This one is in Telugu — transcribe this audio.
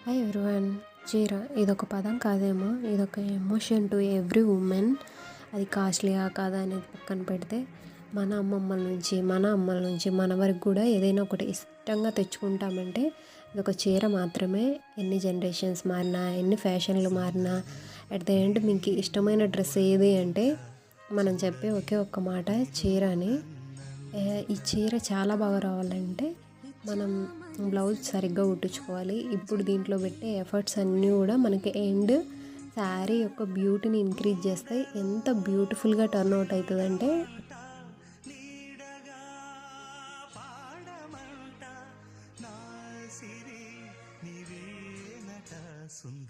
Hi everyone. చీర ఇదొక పదం కాదేమో, ఇదొక ఎమోషన్ టు ఎవ్రీ ఉమెన్. అది కాస్ట్లీయా కాదా అనేది పక్కన పెడితే మన అమ్మమ్మల నుంచి మన అమ్మల నుంచి మన వరకు కూడా ఏదైనా ఒకటి ఇష్టంగా తెచ్చుకుంటామంటే ఇదొక చీర మాత్రమే. ఎన్ని జనరేషన్స్ మారినా, ఎన్ని ఫ్యాషన్లు మారినా, అట్ ద ఎండ్ మీకు ఇష్టమైన డ్రెస్ ఏది అంటే మనం చెప్పే ఒకే ఒక్క మాట చీర అని. ఈ చీర చాలా బాగా రావాలంటే మనం బ్లౌజ్ సరిగ్గా కుట్టించుకోవాలి. ఇప్పుడు దీంట్లో పెట్టే ఎఫర్ట్స్ అన్నీ కూడా మనకి ఎండ్ శారీ యొక్క బ్యూటీని ఇంక్రీజ్ చేస్తాయి. ఎంత బ్యూటిఫుల్గా టర్న్ అవుట్ అవుతుందంటే సుందరి